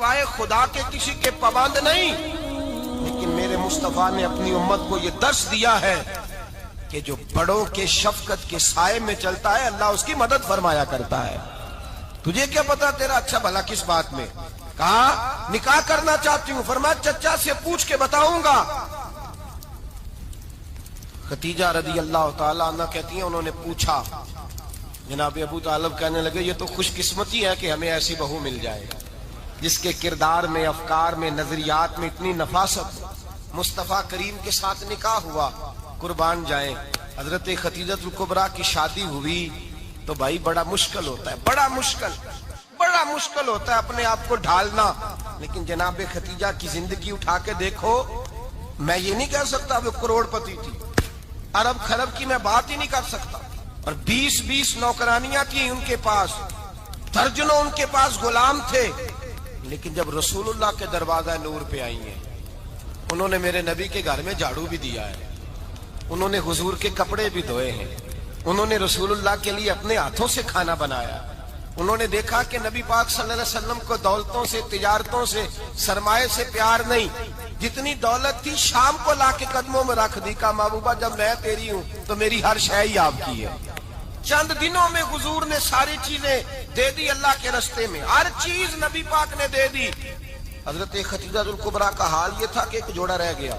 سوائے خدا کے کسی کے پابند نہیں، لیکن میرے مصطفیٰ نے اپنی امت کو یہ درس دیا ہے کہ جو بڑوں کے شفقت کے سائے میں چلتا ہے اللہ اس کی مدد فرمایا کرتا ہے۔ تجھے کیا پتا تیرا اچھا بھلا کس بات میں؟ کہا نکاح کرنا چاہتی ہوں، فرمایا چچا سے پوچھ کے بتاؤں گا۔ خدیجہ رضی اللہ تعالیٰ عنہ کہتی ہیں انہوں نے پوچھا، جناب ابو طالب کہنے لگے یہ تو خوش قسمتی ہے کہ ہمیں ایسی بہو مل جائے جس کے کردار میں، افکار میں، نظریات میں اتنی نفاست۔ مصطفیٰ کریم کے ساتھ نکاح ہوا، قربان جائیں۔ حضرت خدیجہ الکبریٰ کی شادی ہوئی تو بھائی بڑا مشکل ہوتا ہے، بڑا مشکل ہوتا ہے اپنے آپ کو ڈھالنا، لیکن جناب خدیجہ کی زندگی اٹھا کے دیکھو، میں یہ نہیں کہہ سکتا وہ کروڑ پتی تھی، ارب خرب کی میں بات ہی نہیں کر سکتا، اور 20 نوکرانیاں تھیں ان کے پاس، درجنوں ان کے پاس غلام تھے، لیکن جب رسول اللہ کے دروازہ نور پہ آئی ہیں، انہوں نے میرے نبی کے گھر میں جھاڑو بھی دیا ہے، انہوں نے حضور کے کپڑے بھی دھوئے ہیں، انہوں نے رسول اللہ کے لیے اپنے ہاتھوں سے کھانا بنایا، انہوں نے دیکھا کہ نبی پاک صلی اللہ علیہ وسلم کو دولتوں سے، تجارتوں سے، سرمایہ سے پیار نہیں، جتنی دولت تھی شام کو لا کے قدموں میں رکھ دی، کہا محبوبہ جب میں تیری ہوں تو میری ہر شے ہی آپ کی ہے۔ چند دنوں میں حضور نے ساری چیزیں دے دی اللہ کے رستے میں، ہر چیز نبی پاک نے دے دی۔ حضرت خدیجہ الکبریٰ کا حال یہ تھا کہ ایک جوڑا رہ گیا،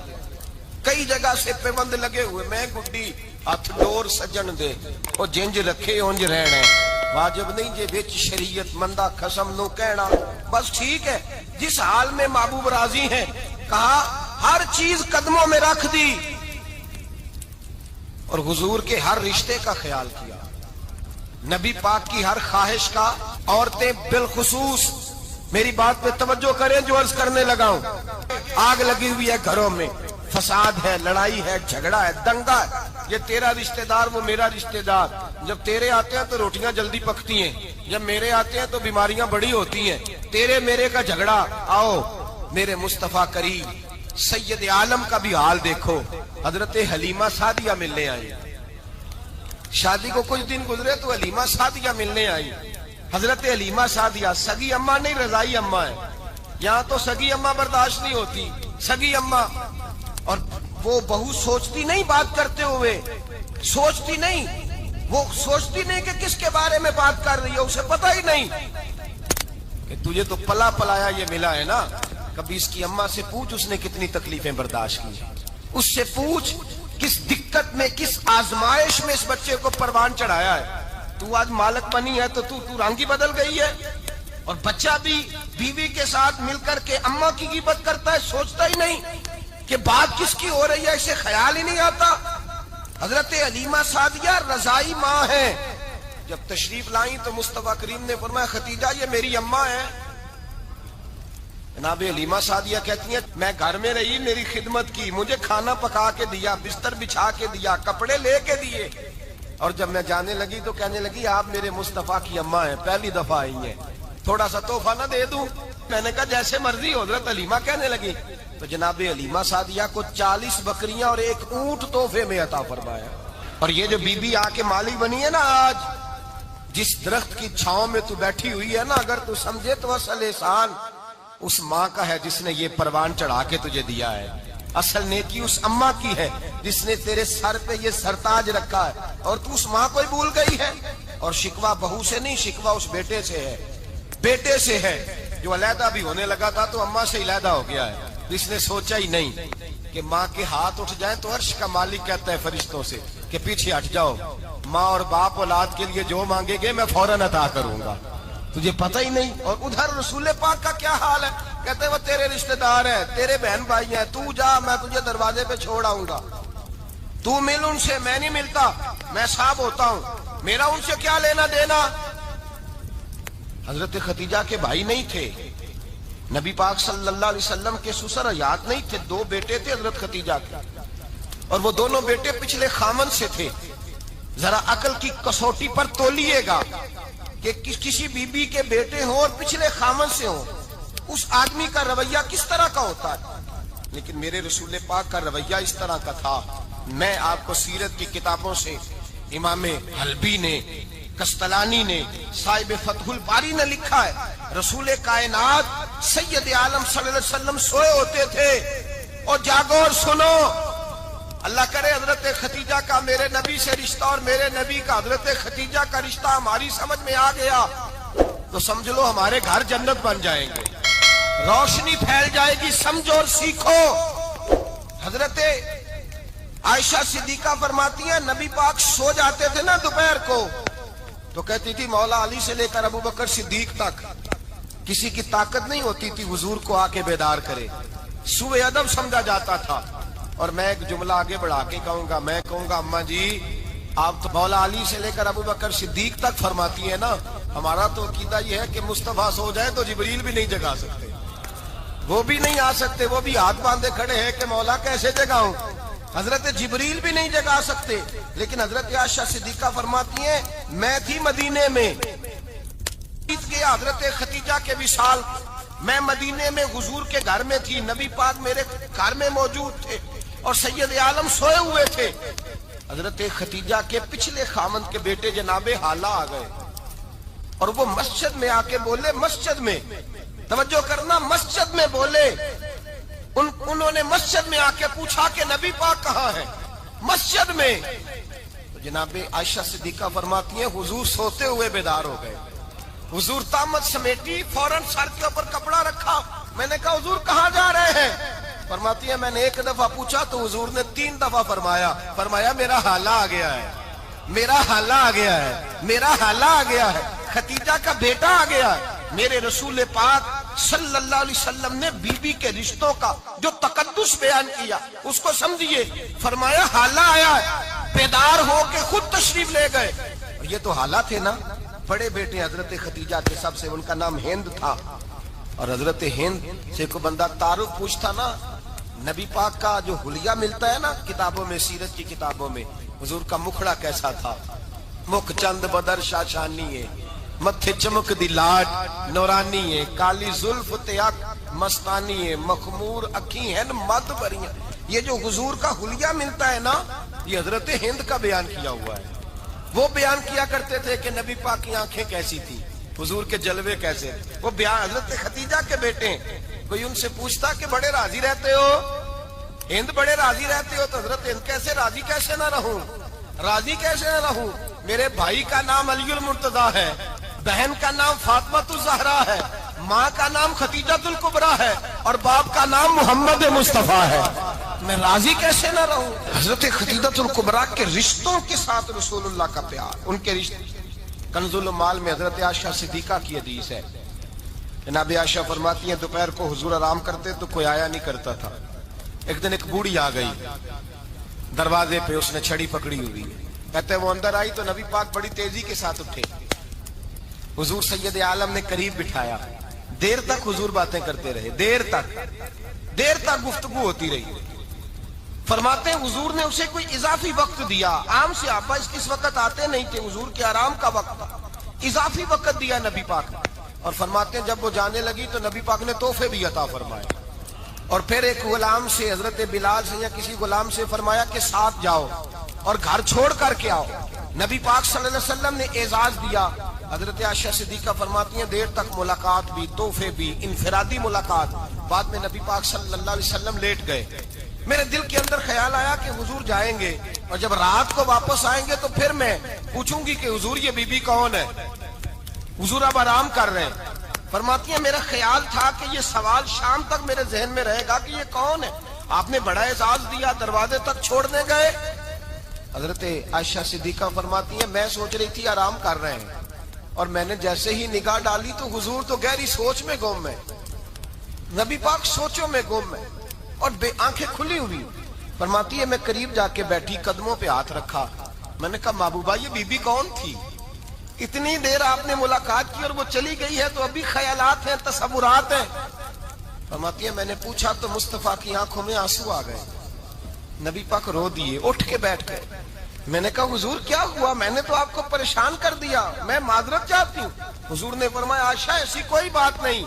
کئی جگہ سے پیوند لگے ہوئے، میں گڈی ہاتھ ڈور سجن دے او جنج رکھے اونج رہنا واجب نہیں جے وچ شریعت مندہ قسم نو کہنا، بس ٹھیک ہے جس حال میں محبوب راضی ہیں، کہا ہر چیز قدموں میں رکھ دی اور حضور کے ہر رشتے کا خیال کیا، نبی پاک کی ہر خواہش کا۔ عورتیں بالخصوص میری بات پہ توجہ کریں جو عرض کرنے لگا ہوں، آگ لگی ہوئی ہے گھروں میں، فساد ہے، لڑائی ہے، جھگڑا ہے، دنگا ہے، یہ تیرا رشتہ دار وہ میرا رشتہ دار، جب تیرے آتے ہیں تو روٹیاں جلدی پکتی ہیں، جب میرے آتے ہیں تو بیماریاں بڑی ہوتی ہیں، تیرے میرے کا جھگڑا۔ آؤ میرے مصطفیٰ کریم سید عالم کا بھی حال دیکھو، حضرت حلیمہ سعدیہ ملنے آئی، شادی کو کچھ دن گزرے تو حلیمہ سعدیہ ملنے آئی۔ حضرت حلیمہ سعدیہ سگی اماں نہیں رضائی اماں ہے، یہاں تو سگی اماں برداشت نہیں ہوتی، سگی اماں، اور وہ بہو سوچتی نہیں بات کرتے ہوئے، سوچتی نہیں، وہ سوچتی نہیں کہ کس کے بارے میں بات کر رہی ہے، اسے پتہ ہی نہیں کہ تجھے تو پلا پلایا یہ ملا ہے نا، کبھی اس کی اماں سے پوچھ اس نے کتنی تکلیفیں برداشت کی، اس سے پوچھ کس دقت میں، کس آزمائش میں اس بچے کو پروان چڑھایا ہے، تو آج مالک بنی ہے تو رنگ ہی بدل گئی ہے، اور بچہ بھی بیوی کے ساتھ مل کر کے اماں کی غیبت کرتا ہے، سوچتا ہی نہیں کہ بات کس کی ہو رہی ہے، اسے خیال ہی نہیں آتا۔ حضرت حلیمہ سعدیہ رضائی ماں ہے، جب تشریف لائیں تو مصطفیٰ کریم نے فرمایا خدیجہ یہ میری اماں ہے۔ جناب حلیمہ سعدیہ کہتی ہیں میں گھر میں رہی، میری خدمت کی، مجھے کھانا پکا کے دیا، بستر بچھا کے دیا، کپڑے لے کے دیے، اور جب میں جانے لگی تو کہنے لگی آپ میرے مصطفیٰ کی اماں ہیں، پہلی دفعہ آئی ہیں، تھوڑا سا تحفہ نہ دے دوں؟ میں نے کہا جیسے مرضی۔ حضرت حلیمہ کہنے لگی تو جناب حلیمہ سعدیہ کو 40 بکریاں اور 1 اونٹ تحفے میں عطا فرمایا، اور یہ جو بی بی آ کے مالی بنی ہے نا، آج جس درخت کی چھاؤں میں تو بیٹھی ہوئی ہے نا، اگر تو سمجھے تو اصل احسان اس ماں کا ہے جس نے یہ پروان چڑھا کے تجھے دیا ہے، اصل نیکی اس اماں کی ہے جس نے تیرے سر پہ یہ سرتاج رکھا ہے، اور تو اس ماں کو ہی بھول گئی ہے۔ اور شکوہ بہو سے نہیں، شکوہ اس بیٹے سے ہے، بیٹے سے ہے جو علیحدہ بھی ہونے لگا تھا تو اماں سے علیحدہ ہو گیا ہے، اس نے سوچا ہی نہیں کہ ماں کے ہاتھ اٹھ جائیں تو عرش کا مالک کہتا ہے فرشتوں سے کہ پیچھے ہٹ جاؤ، ماں اور باپ اولاد کے لیے جو مانگے گے میں فوراً عطا کروں گا، تجھے پتہ ہی نہیں۔ اور ادھر رسول پاک کا کیا حال ہے، کہتے ہیں وہ تیرے رشتہ دار ہیں، تیرے بہن بھائی ہیں، تو جا میں تجھے دروازے پہ چھوڑ آؤں گا، تو مل ان سے، میں نہیں ملتا، میں صاحب ہوتا ہوں، میرا ان سے کیا لینا دینا۔ حضرت خدیجہ کے بھائی نہیں تھے، نبی پاک صلی اللہ علیہ وسلم کے سسر حیات نہیں تھے، 2 بیٹے تھے حضرت خدیجہ کے، اور وہ دونوں بیٹے پچھلے خامن سے تھے۔ ذرا عقل کی کسوٹی پر تولیے گا کہ کسی بی بی کے بیٹے ہوں اور پچھلے خامن سے ہوں، اس آدمی کا رویہ کس طرح کا ہوتا ہے، لیکن میرے رسول پاک کا رویہ اس طرح کا تھا۔ میں آپ کو سیرت کی کتابوں سے امام حلبی نے کستلانی نے، صاحب فتح الباری نے لکھا ہے رسول کائنات سید عالم صلی اللہ علیہ وسلم سوئے ہوتے تھے اور جاگو اور سنو، اللہ کرے حضرت ختیجہ کا میرے نبی سے رشتہ اور میرے نبی کا حضرت ختیجہ کا رشتہ ہماری سمجھ میں آ گیا تو سمجھ لو ہمارے گھر جنت بن جائیں گے، روشنی پھیل جائے گی، سمجھو اور سیکھو۔ حضرت عائشہ صدیقہ فرماتی ہیں نبی پاک سو جاتے تھے نا دوپہر کو تو کہتی تھی مولا علی سے لے کر ابو بکر صدیق تک کسی کی طاقت نہیں ہوتی تھی حضور کو آ کے بیدار کرے، سوء ادب سمجھا جاتا تھا۔ اور میں ایک جملہ آگے بڑھا کے کہوں گا، میں کہوں گا اماں جی آپ تو مولا علی سے لے کر ابو بکر صدیق تک فرماتی ہیں نا، ہمارا تو عقیدہ یہ ہے کہ مصطفیٰ سو جائے تو جبریل بھی نہیں جگا سکتے، وہ بھی نہیں آ سکتے، وہ بھی ہاتھ باندھے کھڑے ہیں کہ مولا کیسے جگاؤں، حضرت جبریل بھی نہیں جگا سکتے۔ لیکن حضرت عائشہ صدیقہ فرماتی ہیں میں تھی مدینے میں کہ حضرت ختیجہ کے وصال، میں مدینے میں حضور کے گھر میں تھی، نبی پاک میرے گھر میں موجود تھے اور سید عالم سوئے ہوئے تھے۔ حضرت ختیجہ کے پچھلے خامند کے بیٹے جناب حالہ آ گئے اور وہ مسجد میں آ کے بولے، مسجد میں توجہ کرنا، مسجد میں بولے، انہوں نے مسجد میں آ کے پوچھا کہ نبی پاک کہاں ہے، مسجد میں۔ تو جناب عائشہ صدیقہ فرماتی ہیں حضور سوتے ہوئے بیدار ہو گئے، حضور طامت سمیٹی، فوراً سر کے اوپر کپڑا رکھا، میں نے کہا حضور کہاں جا رہے ہیں؟ فرماتی ہے میں نے ایک دفعہ پوچھا تو حضور نے 3 دفعہ فرمایا میرا حالہ آ گیا ہے، میرا حالہ آ گیا ہے، میرا حالہ آ گیا ہے، ختیجہ کا بیٹا آ گیا ہے۔ میرے رسول پاک صلی اللہ علیہ وسلم نے بی بی کے رشتوں کا جو تقدس بیان کیا اس کو سمجھیے، فرمایا حالہ آیا ہے، بیدار ہو کے خود تشریف لے گئے۔ یہ تو حالہ تھے نا، بڑے بیٹے حضرت ختیجہ کے سب سے، ان کا نام ہند تھا، اور حضرت ہند سے کوئی بندہ تعارف پوچھتا نا، نبی پاک کا جو حلیہ ملتا ہے نا کتابوں میں، سیرت کی کتابوں میں، حضور کا مکھڑا کیسا تھا، مکھ چند بدر شاشانی ہے، متھے چمک دی لاٹ نورانی ہے، کالی زلف تے اک مستانی ہے، مخمور اکھی ہیں مد بریاں۔ یہ جو حضور کا حلیہ ملتا ہے نا یہ حضرت ہند کا بیان کیا ہوا ہے۔ وہ بیان کیا کرتے تھے کہ نبی پاک کی آنکھیں کیسی تھی، حضور کے جلوے کیسے، وہ بیان حضرت ختیجہ کے بیٹے ہیں۔ کوئی ان سے پوچھتا کہ بڑے راضی رہتے ہو ہند، بڑے راضی رہتے ہو، تو حضرت ہند کیسے راضی کیسے نہ رہوں، راضی کیسے نہ رہوں، میرے بھائی کا نام علی المرتضیٰ ہے، بہن کا نام فاطمۃ الزہرا ہے، ماں کا نام ختیجۃ الکبریٰ ہے اور باپ کا نام محمد مصطفیٰ ہے، میں راضی کیسے نہ رہوں۔ حضرت ختیجۃ الکبریٰ کے رشتوں کے ساتھ رسول اللہ کا پیار، ان کے رشتے۔ کنز المال میں حضرت عائشہ صدیقہ کی حدیث ہے، جناب عائشہ فرماتی ہیں دوپہر کو حضور آرام کرتے تو کوئی آیا نہیں کرتا تھا، ایک دن ایک بوڑھی آ گئی دروازے پہ، اس نے چھڑی پکڑی ہوئی، کہتے وہ اندر آئی تو نبی پاک بڑی تیزی کے ساتھ اٹھے، حضور سید عالم نے قریب بٹھایا، دیر تک حضور باتیں کرتے رہے، دیر تک گفتگو ہوتی رہی۔ فرماتے ہیں حضور نے اسے کوئی اضافی وقت دیا، عام صحابہ اس وقت آتے نہیں تھے، حضور کے آرام کا وقت تھا، اضافی وقت دیا نبی پاک نے، اور فرماتے ہیں جب وہ جانے لگی تو نبی پاک نے تحفے بھی عطا فرمائے، اور پھر ایک غلام سے، حضرت بلال سے یا کسی غلام سے فرمایا کہ ساتھ جاؤ اور گھر چھوڑ کر کے آؤ۔ نبی پاک صلی اللہ علیہ وسلم نے اعزاز دیا۔ حضرت عائشہ صدیقہ فرماتی ہیں دیر تک ملاقات بھی، تحفے بھی، انفرادی ملاقات، بعد میں نبی پاک صلی اللہ علیہ وسلم لیٹ گئے۔ میرے دل کے اندر خیال آیا کہ حضور جائیں گے اور جب رات کو واپس آئیں گے تو پھر میں پوچھوں گی کہ حضور یہ بی بی کون ہے، حضور اب آرام کر رہے ہیں۔ فرماتی ہیں میرا خیال تھا کہ یہ سوال شام تک میرے ذہن میں رہے گا کہ یہ کون ہے، آپ نے بڑا اعزاز دیا، دروازے تک چھوڑنے گئے۔ حضرت عائشہ صدیقہ فرماتی ہیں میں سوچ رہی تھی آرام کر رہے ہیں، اور میں نے جیسے ہی نگاہ ڈالی تو حضور تو گہری سوچ میں گم ہے، نبی پاک سوچوں میں گم ہے اور آنکھیں کھلی ہوئی۔ فرماتی ہے میں قریب جا کے بیٹھی، قدموں پہ ہاتھ رکھا، میں نے کہا محبوبہ یہ بی بی کون تھی، اتنی دیر آپ نے ملاقات کی اور وہ چلی گئی ہے تو ابھی خیالات ہیں، تصورات ہیں۔ فرماتی ہے میں نے پوچھا تو مصطفیٰ کی آنکھوں میں آنسو آ گئے، نبی پاک رو دیے، اٹھ کے بیٹھ گئے۔ میں نے کہا حضور کیا ہوا، میں نے تو آپ کو پریشان کر دیا، میں معذرت چاہتی ہوں۔ حضور نے فرمایا عائشہ ایسی کوئی بات نہیں،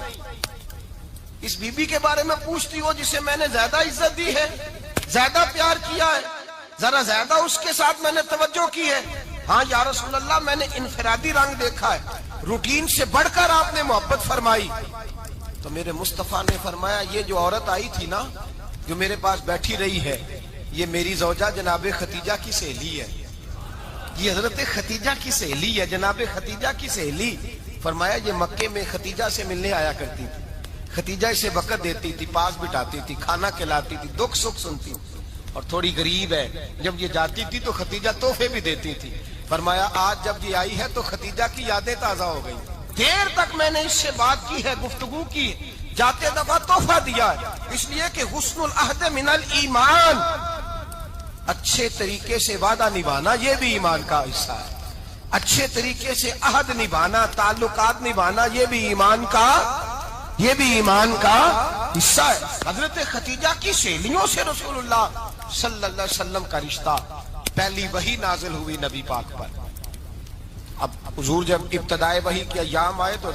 اس بی بی کے بارے میں پوچھتی ہو جسے میں نے زیادہ عزت دی ہے، زیادہ پیار کیا ہے، ذرا زیادہ اس کے ساتھ میں نے توجہ کی ہے، ہاں یا رسول اللہ میں نے انفرادی رنگ دیکھا ہے، روٹین سے بڑھ کر آپ نے محبت فرمائی۔ تو میرے مصطفیٰ نے فرمایا یہ جو عورت آئی تھی نا، جو میرے پاس بیٹھی رہی ہے، یہ میری زوجہ جناب خدیجہ کی سہیلی ہے، یہ حضرت خدیجہ کی سہیلی ہے، جناب خدیجہ کی سہیلی۔ فرمایا یہ مکے میں خدیجہ سے ملنے آیا کرتی تھی، خدیجہ اسے وقت دیتی تھی، پاس بٹھاتی تھی، کھانا کھلاتی تھی، دکھ سکھ سنتی، اور تھوڑی غریب ہے، جب یہ جاتی تھی تو خدیجہ تحفے بھی دیتی تھی۔ فرمایا آج جب یہ آئی ہے تو خدیجہ کی یادیں تازہ ہو گئی، دیر تک میں نے اس سے بات کی ہے، گفتگو کی، جاتے دفعہ تحفہ دیا ہے، اس لیے کہ حسن العہد من الایمان، اچھے طریقے سے وعدہ نبھانا یہ بھی ایمان کا حصہ ہے، اچھے طریقے سے عہد نبھانا، تعلقات نبھانا یہ بھی ایمان کا حصہ ہے۔ حضرت خدیجہ کی سہیلیوں سے رسول اللہ صلی اللہ علیہ وسلم کا رشتہ، پہلی وحی نازل ہوئی نبی پاک پر۔ اب حضور جب ابتدائے وحی کے ایام آئے تو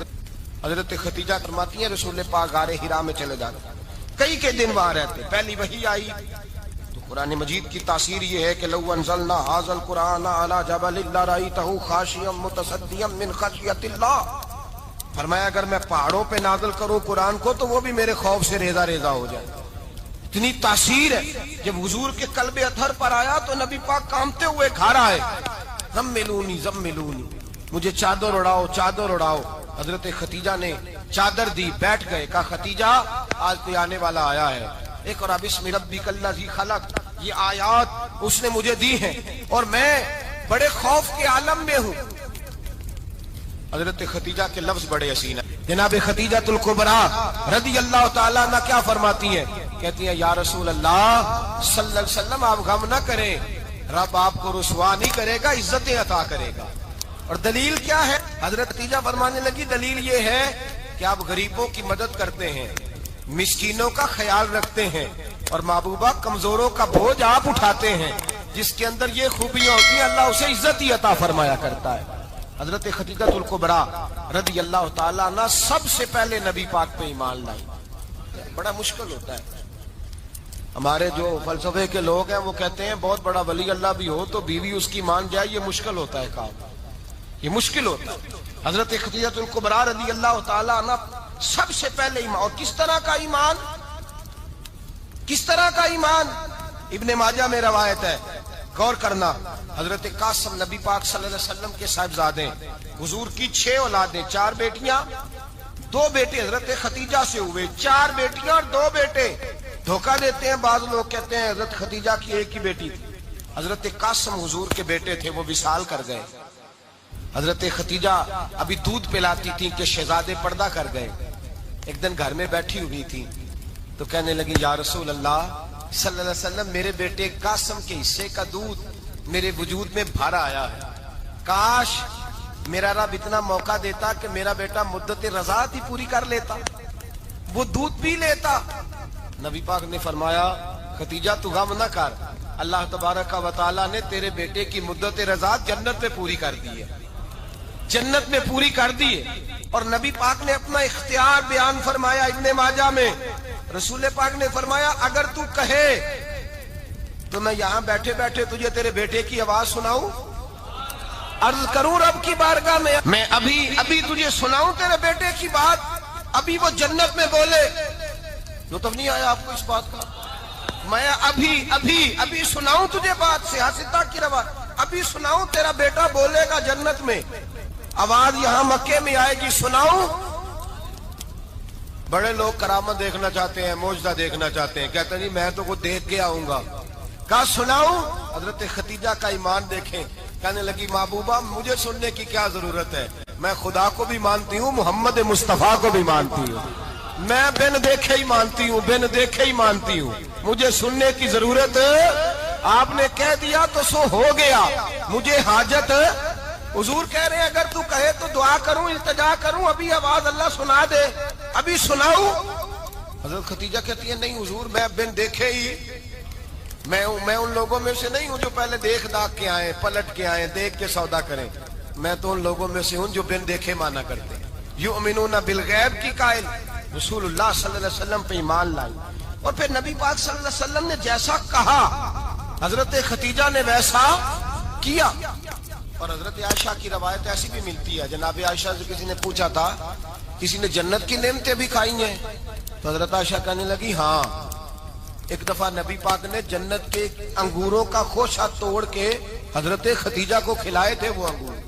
حضرت خدیجہ فرماتی ہیں رسول پاک غار حرا میں چلے جاتے، کئی کے دن وہاں رہتے، پہلی وحی آئی تو قرآن مجید کی تاثیر یہ ہے کہ لو انزلنا ھذا القرآن علی جبل لرأیتہ خاشعا متصدعا من خشیۃ اللہ، فرمایا اگر میں پہاڑوں پہ نازل کروں قرآن کو تو وہ بھی میرے خوف سے ریزہ ریزہ ہو جائے، اتنی تاثیر ہے۔ جب حضور کے قلب اطہر پر آیا تو نبی پاک کامتے ہوئے گھر آئے، زملونی زملونی، مجھے چادر اڑاؤ چادر اڑاؤ۔ حضرت خدیجہ نے چادر دی، بیٹھ گئے، کہا خدیجہ آج تو آنے والا آیا ہے، اقرأ باسم ربک الذی خلق، یہ آیات اس نے مجھے دی ہیں اور میں بڑے خوف کے عالم میں ہوں۔ حضرت خدیجہ کے لفظ بڑے حسین ہیں، جناب خدیجہ الکبریٰ رضی اللہ تعالیٰ عنہ کیا فرماتی ہیں؟ کہتی ہیں یا رسول اللہ صلی اللہ علیہ وسلم آپ غم نہ کریں، رب آپ کو رسوا نہیں کرے گا، عزتیں عطا کرے گا۔ اور دلیل کیا ہے؟ حضرت خدیجہ فرمانے لگی دلیل یہ ہے کہ آپ غریبوں کی مدد کرتے ہیں، مسکینوں کا خیال رکھتے ہیں، اور محبوبہ کمزوروں کا بوجھ آپ اٹھاتے ہیں، جس کے اندر یہ خوبیاں ہوتی ہیں اللہ اسے عزت ہی عطا فرمایا کرتا ہے۔ حضرت خدیجہ الکبریٰ رضی اللہ تعالیٰ عنہ سب سے پہلے نبی پاک پہ ایمان لائی۔ بڑا مشکل ہوتا ہے، ہمارے جو فلسفے کے لوگ ہیں وہ کہتے ہیں بہت بڑا ولی اللہ بھی ہو تو بیوی اس کی مان جائے، یہ مشکل ہوتا ہے کام، یہ مشکل ہوتا ہے۔ حضرت خدیجہ الکبریٰ رضی اللہ تعالیٰ عنہ سب سے پہلے ایمان، اور کس طرح کا ایمان؟ کس طرح کا ایمان؟ ابن ماجہ میں روایت ہے، غور کرنا، حضرت قاسم نبی پاک صلی اللہ علیہ وسلم کے صاحبزادے، حضور کی 6 اولادیں، 4 بیٹیاں 2 بیٹے حضرت خدیجہ سے ہوئے، 4 بیٹیاں اور 2 بیٹے۔ دھوکہ دیتے ہیں بعض لوگ، کہتے ہیں حضرت خدیجہ کی ایک ہی بیٹی تھی، حضرت قاسم حضور کے بیٹے تھے، وہ وصال کر گئے۔ حضرت خدیجہ ابھی دودھ پلاتی تھی کہ شہزادے پردہ کر گئے، ایک دن گھر میں بیٹھی ہوئی تھی تو کہنے لگی یا رسول اللہ صلی اللہ علیہ وسلم میرے بیٹے قاسم کے حصے کا دودھ میرے وجود میں بھر آیا ہے، کاش میرا رب اتنا موقع دیتا کہ میرا بیٹا مدت رضاعت ہی پوری کر لیتا، وہ دودھ پی لیتا۔ نبی پاک نے فرمایا خدیجہ تو غم نہ کر، اللہ تبارک و تعالیٰ نے تیرے بیٹے کی مدت رضاعت جنت میں پوری کر دی ہے، جنت میں پوری کر دی ہے۔ اور نبی پاک نے اپنا اختیار بیان فرمایا ابن ماجہ میں، رسول پاک نے فرمایا اگر تو کہے تو میں یہاں بیٹھے بیٹھے تجھے تیرے بیٹے کی آواز سناؤں، عرض کروں رب کی بارگاہ میں ابھی تجھے سناؤں تیرے بیٹے کی بات، ابھی وہ جنت میں بولے، لطف نہیں آیا آپ کو اس بات کا؟ میں ابھی سناؤں تجھے بات، سیاستہ کی روایت، ابھی سناؤں تیرا بیٹا بولے گا جنت میں، آواز یہاں مکے میں آئے گی، سناؤں؟ بڑے لوگ کرامت دیکھنا چاہتے ہیں، معجزہ دیکھنا چاہتے ہیں، کہتے ہیں جی میں تو وہ دیکھ کے آؤں گا، کہا سناؤں؟ حضرت خدیجہ کا ایمان دیکھیں، کہنے لگی محبوبہ مجھے سننے کی کیا ضرورت ہے، میں خدا کو بھی مانتی ہوں، محمد مصطفیٰ کو بھی مانتی ہوں، میں بن دیکھے ہی مانتی ہوں، بن دیکھے ہی مانتی ہوں، مجھے سننے کی ضرورت آپ نے کہہ دیا تو سو ہو گیا، مجھے حاجت حضور کہہ رہے ہیں اگر تو کہے تو دعا کروں، التجا کروں، ابھی آواز اللہ سنا دے، ابھی سناؤں؟ حضرت خدیجہ کہتی ہے نہیں حضور میں بن دیکھے ہی، میں ان لوگوں میں سے نہیں ہوں جو پہلے دیکھ داکھ کے آئے، پلٹ کے آئے، دیکھ کے سودا کریں، میں تو ان لوگوں میں سے ہوں جو بن دیکھے مانا کرتے ہیں، یؤمنون بالغیب کی قائل، رسول اللہ صلی اللہ علیہ وسلم پہ ایمان لائی۔ اور پھر نبی پاک صلی اللہ علیہ وسلم نے جیسا کہا حضرت خدیجہ نے ویسا کیا۔ اور حضرت عائشہ کی روایت ایسی بھی ملتی ہے، جناب عائشہ سے کسی نے پوچھا تھا کسی نے جنت کی نعمتیں بھی کھائی ہیں؟ تو حضرت عائشہ کہنے لگی ہاں، ایک دفعہ نبی پاک نے جنت کے انگوروں کا خوشہ توڑ کے حضرت ختیجہ کو کھلائے تھے، وہ انگور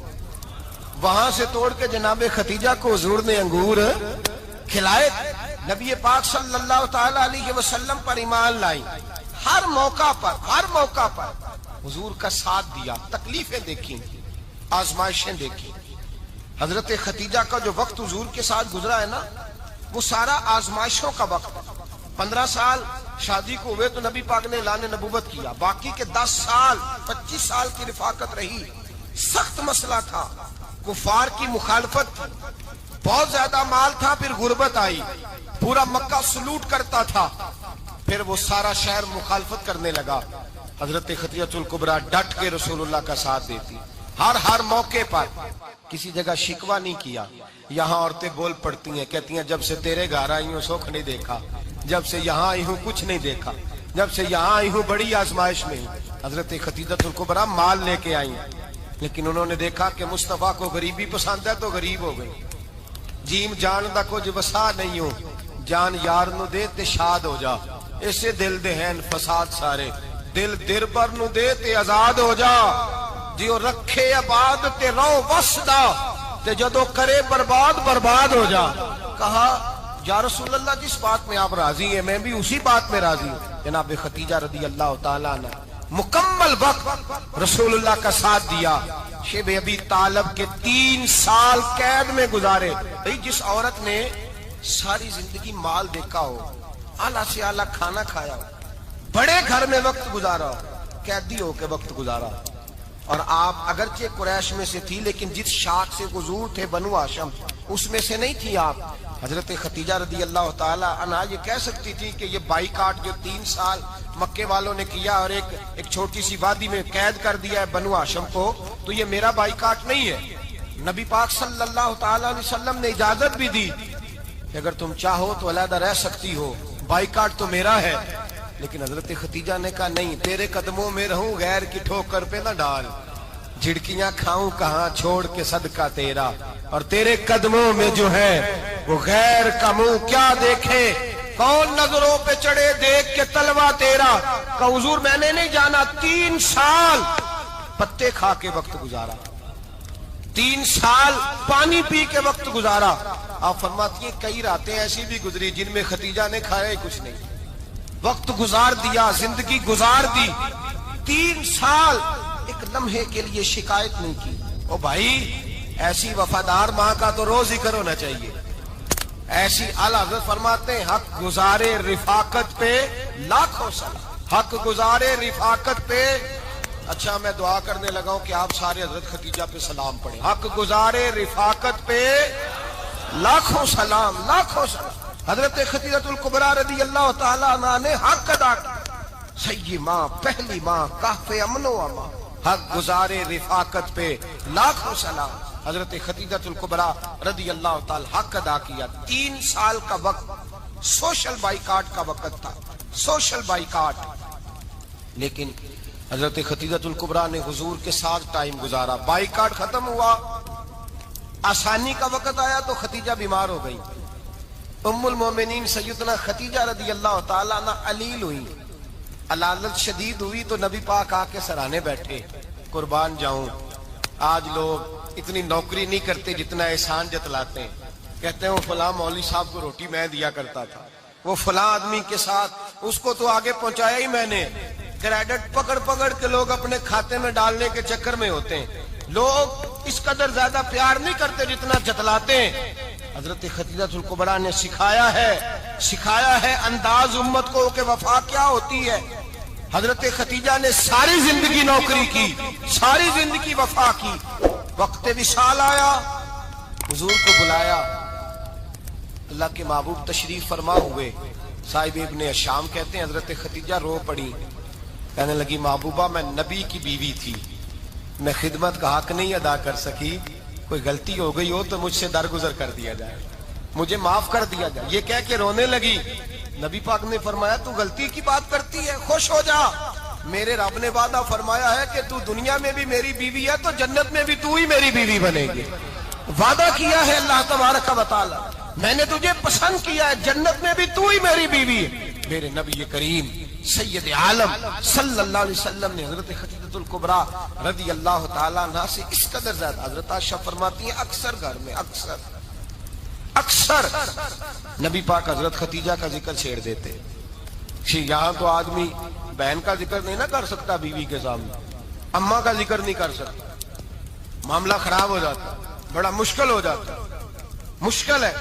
وہاں سے توڑ کے جناب ختیجہ کو حضور نے انگور کھلائے تھے۔ نبی پاک صلی اللہ تعالی علیہ وسلم پر ایمان لائی، ہر موقع پر حضور کا ساتھ دیا، تکلیفیں دیکھی، آزمائشیں دیکھی۔ حضرت ختیجہ کا جو وقت حضور کے ساتھ گزرا ہے نا، وہ سارا آزمائشوں کا وقت ہے۔ 15 سال شادی کو ہوئے تو نبی پاک نے اعلان نبوت کیا، باقی کے 10 سال 25 سال کی رفاقت رہی، سخت مسئلہ تھا، کفار کی مخالفت تھی، بہت زیادہ مال تھا، پھر غربت آئی، پورا مکہ سلوٹ کرتا تھا، پھر وہ سارا شہر مخالفت کرنے لگا۔ حضرت خدیجہ الکبریٰ ڈٹ کے رسول اللہ کا ساتھ دیتی، ہر موقع پر کسی جگہ شکوہ نہیں کیا۔ یہاں عورتیں بول پڑتی ہیں، کہتی ہیں جب سے تیرے گھر آئی ہوں سکھ نہیں دیکھا، جب سے یہاں آئی ہوں کچھ نہیں دیکھا، جب سے یہاں آئی ہوں بڑی آزمائش میں ہوں۔ حضرت خدیجہ الکبریٰ مال لے کے آئی، لیکن انہوں نے دیکھا کہ مصطفیٰ کو غریبی پسند ہے تو غریب ہو گئی۔ جیم جان دا کچھ وسا نہیں ہو، جان یار نو دے تے شاد ہو جا، اسے دل دے ہیں فساد سارے، دل دربر نو دے تے آزاد ہو جا، جیو رکھے آباد تے رو وسدا تے جدو کرے برباد ہو جا۔ کہا یا رسول اللہ جس بات میں آپ راضی ہیں میں بھی اسی بات میں راضی ہوں۔ جناب ختیجہ رضی اللہ تعالیٰ عنہ مکمل وقت رسول اللہ کا ساتھ دیا۔ شیب ابی طالب کے 3 سال قید میں گزارے۔ جس عورت نے ساری زندگی مال دیکھا ہو، اعلیٰ سے اعلیٰ کھانا کھایا ہو، بڑے گھر میں وقت گزارا ہو، قیدی ہو کے وقت گزارا، اور آپ اگرچہ قریش میں سے تھی لیکن جس شاخ سے حضور تھے بنو ہاشم اس میں سے نہیں تھی آپ۔ حضرت ختیجہ رضی اللہ تعالی عنہا یہ کہہ سکتی تھی کہ یہ بائیکاٹ جو 3 سال مکے والوں نے کیا اور ایک چھوٹی سی وادی میں قید کر دیا ہے بنو ہاشم کو، تو یہ میرا بائیکاٹ نہیں ہے۔ نبی پاک صلی اللہ تعالی علیہ وسلم نے اجازت بھی دی کہ اگر تم چاہو تو علیحدہ رہ سکتی ہو، بائیکاٹ تو میرا ہے۔ لیکن حضرت ختیجہ نے کہا نہیں، تیرے قدموں میں رہوں غیر کی ٹھوکر پہ نہ ڈال، جھڑکیاں کھاؤں کہاں چھوڑ کے صدقہ تیرا، اور تیرے قدموں میں جو ہے وہ غیر کا منہ کیا دیکھے، کون نظروں پہ چڑھے دیکھ کے تلوا تیرا۔ کہ حضور میں نے نہیں جانا، 3 سال پتے کھا کے وقت گزارا، 3 سال پانی پی کے وقت گزارا۔ آپ فرماتی ہیں کئی راتیں ایسی بھی گزری جن میں ختیجہ نے کھایا ہی کچھ نہیں، وقت گزار دیا، زندگی گزار دی۔ 3 سال ایک لمحے کے لیے شکایت نہیں کی۔ او بھائی ایسی وفادار ماں کا تو روز ذکر ہونا چاہیے۔ ایسی اعلیٰ حضرت فرماتے ہیں حق گزارے رفاقت پہ لاکھوں سلام، حق گزارے رفاقت پہ۔ اچھا میں دعا کرنے لگا ہوں کہ آپ سارے حضرت ختیجہ پہ سلام پڑھیں۔ حق گزارے رفاقت پہ لاکھوں سلام، لاکھوں سلام۔ حضرت خدیجہ الکبریٰ رضی اللہ تعالیٰ عنہ نے حق ادا کیا، سیدی ماں، پہلی ماں، کہف امن و امان، حق گزارے رفاقت پہ لاکھوں سلام۔ حضرت خدیجہ الکبریٰ رضی اللہ تعالی حق ادا کیا۔ 3 سال کا وقت سوشل بائیکاٹ کا وقت تھا، سوشل بائیکاٹ، لیکن حضرت خدیجہ الکبریٰ نے حضور کے ساتھ ٹائم گزارا۔ بائیکاٹ ختم ہوا، آسانی کا وقت آیا تو ختیجہ بیمار ہو گئی۔ ام المومنین سیدنا ختیجہ رضی اللہ تعالیٰ عنہ علیل ہوئی، علالت شدید ہوئی تو نبی پاک آ کے سرانے بیٹھے۔ قربان جاؤں، آج لوگ اتنی نوکری نہیں کرتے جتنا احسان جتلاتے ہیں، کہتے ہیں وہ فلاں مولوی صاحب کو روٹی میں دیا کرتا تھا، وہ فلاں آدمی کے ساتھ اس کو تو آگے پہنچایا ہی میں نے۔ کریڈٹ پکڑ کے لوگ اپنے کھاتے میں ڈالنے کے چکر میں ہوتے ہیں، لوگ اس قدر زیادہ پیار نہیں کرتے جتنا جتلاتے ہیں۔ حضرت خدیجہ الکبریٰ نے سکھایا ہے انداز امت کو کہ وفا کیا ہوتی ہے۔ حضرت خدیجہ نے ساری زندگی نوکری کی، ساری زندگی وفا کی۔ وقت وصال آیا، حضور کو بلایا، اللہ کے محبوب تشریف فرما ہوئے۔ صاحب ابن الشام کہتے ہیں حضرت خدیجہ رو پڑی، کہنے لگی محبوبہ میں نبی کی بیوی تھی، میں خدمت کا حق نہیں ادا کر سکی، کوئی غلطی ہو گئی ہو تو مجھ سے درگزر کر دیا جائے، مجھے معاف کر دیا جائے۔ یہ کہہ کے رونے لگی۔ نبی پاک نے فرمایا تو غلطی کی بات کرتی ہے، خوش ہو جا، میرے رب نے وعدہ فرمایا ہے کہ تو دنیا میں بھی میری بیوی ہے تو جنت میں بھی تو ہی میری بیوی بنے گی. وعدہ کیا ہے اللہ تبارک و تعالی, میں نے تجھے پسند کیا ہے, جنت میں بھی تو ہی میری بیوی ہے. میرے نبی کریم سید عالم صلی اللہ علیہ وسلم نے حضرت خدیجہ الکبریٰ رضی اللہ تعالیٰ عنہ سے اس قدر زیادہ, حضرت عائشہ فرماتی ہیں اکثر گھر میں اکثر نبی پاک حضرت خدیجہ کا ذکر چھیڑ دیتے. یہاں تو آدمی بہن کا ذکر نہیں نہ کر سکتا بیوی کے سامنے, اماں کا ذکر نہیں کر سکتا, معاملہ خراب ہو جاتا, بڑا مشکل ہو جاتا, مشکل ہے.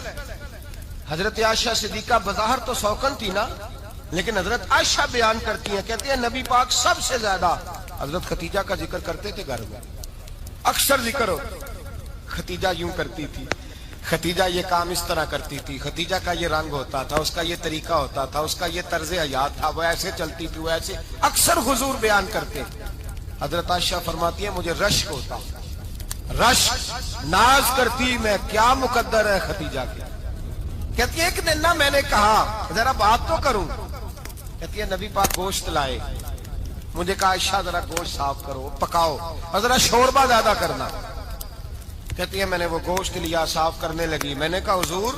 حضرت عائشہ صدیقہ بظاہر تو سوکن تھی نا, لیکن حضرت عائشہ بیان کرتی ہیں, کہتی ہیں نبی پاک سب سے زیادہ حضرت خدیجہ کا ذکر کرتے تھے گھر میں, اکثر ذکر ہو. خدیجہ یوں کرتی تھی, خدیجہ یہ کام اس طرح کرتی تھی, خدیجہ کا یہ رنگ ہوتا تھا, اس کا یہ طریقہ ہوتا تھا, اس کا یہ طرز حیات تھا, وہ ایسے چلتی تھی, وہ ایسے, اکثر حضور بیان کرتے. حضرت عائشہ فرماتی ہیں مجھے رشک ہوتا, رشک, ناز کرتی میں کیا مقدر ہے خدیجہ کے. کہتی ہے ایک دن نا میں نے کہا ذرا بات تو کروں, کہتی ہے نبی پاک گوشت لائے, مجھے کہا عائشہ ذرا گوشت صاف کرو, پکاؤ اور ذرا شوربہ زیادہ کرنا. کہتی ہے میں نے وہ گوشت لیا, صاف کرنے لگی. میں نے کہا حضور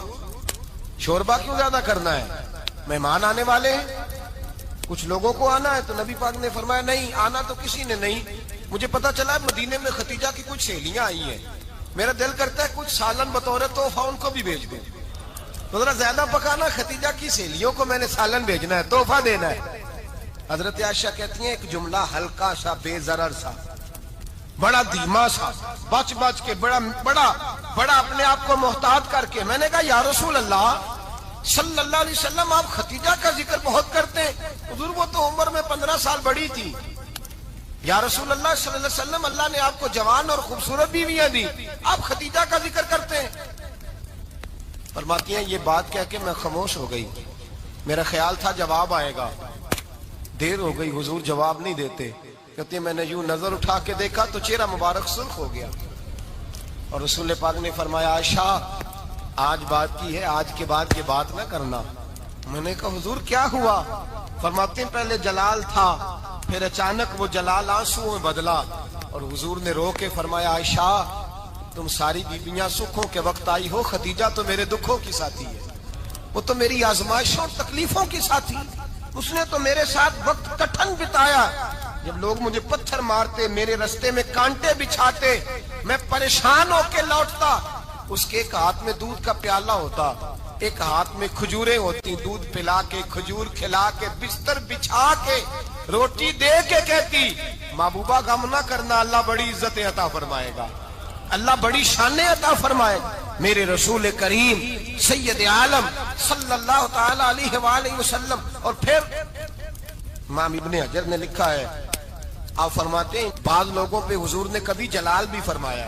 شوربہ کیوں زیادہ کرنا ہے, مہمان آنے والے ہیں, کچھ لوگوں کو آنا ہے. تو نبی پاک نے فرمایا نہیں, آنا تو کسی نے نہیں, مجھے پتا چلا مدینے میں خدیجہ کی کچھ سہیلیاں آئی ہیں, میرا دل کرتا ہے کچھ سالن بطور تحفہ ان کو بھی بھیج دوں. تو ذرا زیادہ پکانا, خدیجہ کی سہیلیوں کو میں نے سالن بھیجنا ہے, تحفہ دینا ہے. حضرت عائشہ کہتی ہیں ایک جملہ ہلکا سا, بے ضرر سا, بڑا دھیما سا, بچ کے, بڑا اپنے آپ کو محتاط کر کے. میں نے کہا یا رسول اللہ صلی اللہ علیہ وسلم آپ خدیجہ کا ذکر بہت کرتے ہیں. حضور وہ تو عمر میں 15 سال بڑی تھی. یا رسول اللہ صلی اللہ علیہ وسلم اللہ نے آپ کو جوان اور خوبصورت بیویاں دی, آپ خدیجہ کا ذکر کرتے ہیں. فرماتی ہیں یہ بات کہہ کے میں خاموش ہو گئی, میرا خیال تھا جواب آئے گا, دیر ہو گئی, حضور جواب نہیں دیتے. کہتے ہیں میں نے یوں نظر اٹھا کے دیکھا تو چہرہ مبارک سرخ ہو گیا, اور رسول پاک نے فرمایا عائشہ آج بات کی ہے, آج کے بعد یہ بات نہ کرنا. میں نے کہا حضور کیا ہوا؟ فرماتے ہیں پہلے جلال تھا, پھر اچانک وہ جلال آنسو میں بدلا, اور حضور نے رو کے فرمایا عائشہ تم ساری بیویاں سکھوں کے وقت آئی ہو, خدیجہ تو میرے دکھوں کی ساتھی ہے, وہ تو میری آزمائشوں اور تکلیفوں کی ساتھی, اس نے تو میرے ساتھ وقت کٹھن بتایا. جب لوگ مجھے پتھر مارتے, میرے رستے میں کانٹے بچھاتے, میں پریشان ہو کے لوٹتا, اس کے ایک ہاتھ میں دودھ کا پیالہ ہوتا, ایک ہاتھ میں کھجوریں ہوتی, دودھ پلا کے, کھجور کھلا کے, بستر بچھا کے, روٹی دے کے کہتی محبوبہ غم نہ کرنا, اللہ بڑی عزتیں عطا فرمائے گا, اللہ بڑی شانیں عطا فرمائے گا. میرے رسول کریم سید عالم صلی اللہ تعالی علیہ وآلہ وسلم. اور پھر امام ابن حجر نے لکھا ہے, آپ فرماتے ہیں بعض لوگوں پہ حضور نے کبھی جلال بھی فرمایا,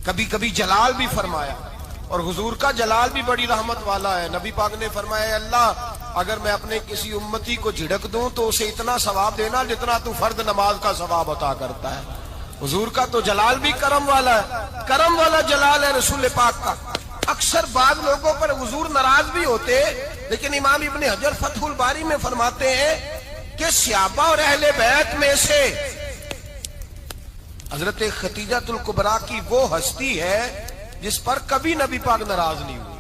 کبھی جلال بھی فرمایا, اور حضور کا جلال بھی بڑی رحمت والا ہے. نبی پاک نے فرمایا اللہ اگر میں اپنے کسی امتی کو جھڑک دوں تو اسے اتنا ثواب دینا جتنا تو فرد نماز کا ثواب عطا کرتا ہے. حضور کا تو جلال بھی کرم والا ہے, کرم والا جلال ہے رسول پاک کا. اکثر بعض لوگوں پر حضور ناراض بھی ہوتے, لیکن امام ابن حجر فتح الباری میں فرماتے ہیں کہ صحابہ اور اہل بیت میں سے حضرت خدیجہ الکبریٰ کی وہ ہستی ہے جس پر کبھی نبی پاک ناراض نہیں ہوئے,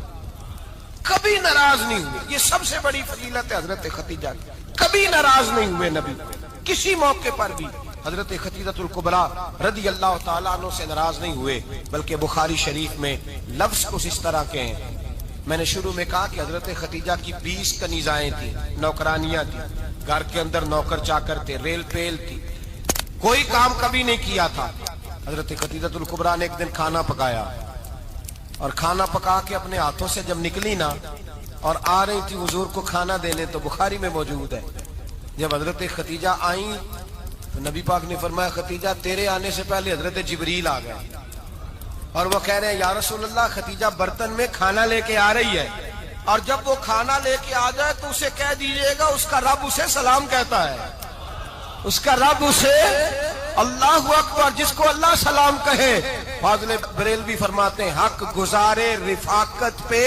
کبھی ناراض نہیں ہوئے. یہ سب سے بڑی فضیلت ہے حضرت خدیجہ کی, کبھی ناراض نہیں ہوئے نبی, کسی موقع پر بھی حضرت خدیجہ الکبریٰ رضی اللہ تعالیٰ عنہ سے ناراض نہیں ہوئے. بلکہ بخاری شریف میں لفظ کچھ اس طرح کے ہیں. میں نے شروع میں کہا کہ حضرت خدیجہ کی 20 کنیزائیں تھیں, نوکرانیاں تھیں, گھر کے اندر نوکر چاکر تھے, ریل پیل تھی, کوئی کام کبھی نہیں کیا تھا. حضرت خدیجہ الکبریٰ نے ایک دن کھانا پکایا, اور کھانا پکا کے اپنے ہاتھوں سے جب نکلی نا اور آ رہی تھی حضور کو کھانا دینے, تو بخاری میں موجود ہے جب حضرت خدیجہ آئیں تو نبی پاک نے فرمایا خدیجہ تیرے آنے سے پہلے حضرت جبریل آ گئے, اور وہ کہہ رہے ہیں یا رسول اللہ خدیجہ برتن میں کھانا لے کے آ رہی ہے, اور جب وہ کھانا لے کے آ جائے تو اسے کہہ دیجئے گا اس کا رب اسے سلام کہتا ہے, اس کا رب اسے اللہ اکبر, جس کو اللہ سلام کہے فاضل بریلوی فرماتے ہیں حق گزارے رفاقت پہ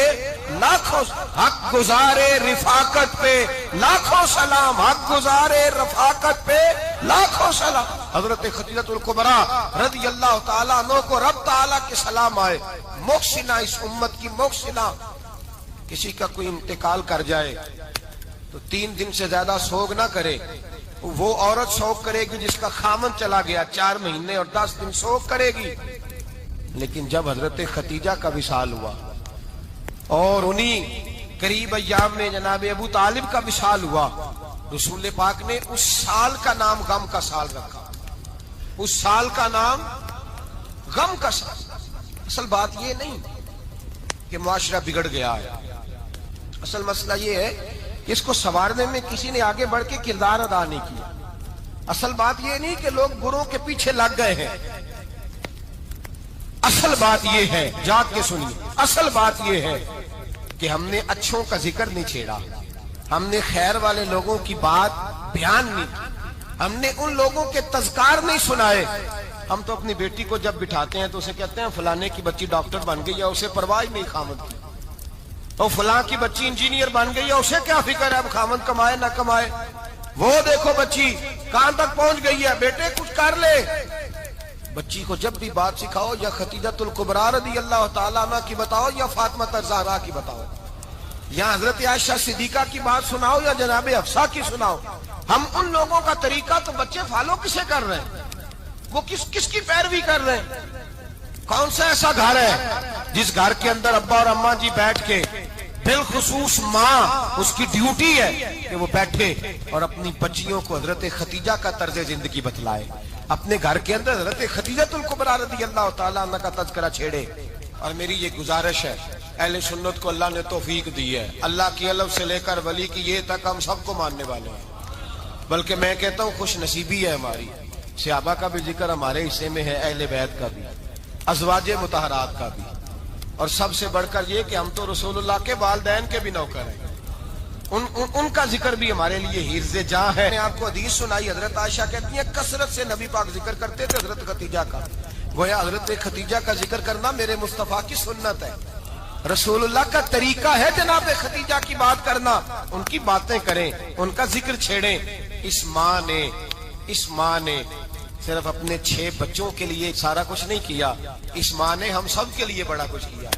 لاکھوں، حق گزارے رفاقت پہ لاکھوں سلام، حق گزارے رفاقت پہ لاکھوں سلام۔ حضرت خدیجہ الکبریٰ رضی اللہ تعالیٰ عنہ کو رب تعالیٰ کے سلام آئے، محسنہ، اس امت کی محسنہ۔ کسی کا کوئی انتقال کر جائے تو 3 دن سے زیادہ سوگ نہ کرے، وہ عورت سوگ کرے گی جس کا خامن چلا گیا، 4 مہینے اور 10 دن سوگ کرے گی۔ لیکن جب حضرت خدیجہ کا وصال ہوا اور انہی قریب ایام میں جناب ابو طالب کا وصال ہوا، رسول پاک نے اس سال کا نام غم کا سال رکھا، اس سال کا نام غم کا سال۔ اصل بات یہ نہیں کہ معاشرہ بگڑ گیا ہے، اصل مسئلہ یہ ہے کہ اس کو سنوارنے میں کسی نے آگے بڑھ کے کردار ادا نہیں کیا۔ اصل بات یہ نہیں کہ لوگ بروں کے پیچھے لگ گئے ہیں، اصل بات یہ ہے، جاگ کے سنیے، اصل بات یہ ہے کہ ہم نے اچھوں کا ذکر نہیں چھیڑا، ہم نے خیر والے لوگوں کی بات بیان نہیں کی، ہم نے ان لوگوں کے تذکار نہیں سنائے۔ ہم تو اپنی بیٹی کو جب بٹھاتے ہیں تو اسے کہتے ہیں فلانے کی بچی ڈاکٹر بن گئی ہے، اسے پرواہ نہیں خامد کی، اور فلاں کی بچی انجینئر بن گئی ہے، اسے کیا فکر ہے اب خامد کمائے نہ کمائے، وہ دیکھو بچی کہاں تک پہنچ گئی ہے، بیٹے کچھ کر لے۔ بچی کو جب بھی بات سکھاؤ یا خدیجہ الکبریٰ رضی اللہ تعالیٰ عنہ کی بتاؤ یا فاطمہ الزہرا کی بتاؤ، یا حضرت عائشہ صدیقہ کی بات سناؤ یا جناب حفصہ کی سناؤ۔ ہم ان لوگوں کا طریقہ تو بچے فالو کسے کر رہے ہیں، وہ کس کی پیروی کر رہے ہیں؟ کون سا ایسا گھر ہے جس گھر کے اندر ابا اور اماں جی بیٹھ کے، بالخصوص ماں، اس کی ڈیوٹی ہے کہ وہ بیٹھے اور اپنی بچیوں کو حضرت خدیجہ کا طرز زندگی بتلائے، اپنے گھر کے اندر حضرت خدیجہ الکبریٰ رضی اللہ تعالیٰ عنہ کا تذکرہ چھیڑے۔ اور میری یہ گزارش ہے، اہل سنت کو اللہ نے توفیق دی ہے، اللہ کی علم سے لے کر ولی کی یہ تک ہم سب کو ماننے والے ہیں، بلکہ میں کہتا ہوں خوش نصیبی ہے ہماری، صحابہ کا بھی ذکر ہمارے حصے میں ہے، اہل بیت کا بھی، ازواج مطہرات کا بھی، اور سب سے بڑھ کر یہ کہ ہم تو رسول اللہ کے والدین کے بھی نوکر ہیں، ان کا ذکر بھی ہمارے لیے حرز جاں ہے۔ میں نے آپ کو حدیث سنائی، حضرت عائشہ کہتی ہیں کثرت سے نبی پاک ذکر کرتے تھے حضرت خدیجہ کا، گویا حضرت خدیجہ کا ذکر کرنا میرے مصطفیٰ کی سنت ہے، رسول اللہ کا طریقہ ہے جناب خدیجہ کی بات کرنا، ان کی باتیں کریں، ان کا ذکر چھیڑیں۔ اس ماں نے صرف اپنے 6 بچوں کے لیے سارا کچھ نہیں کیا، اس ماں نے ہم سب کے لیے بڑا کچھ کیا،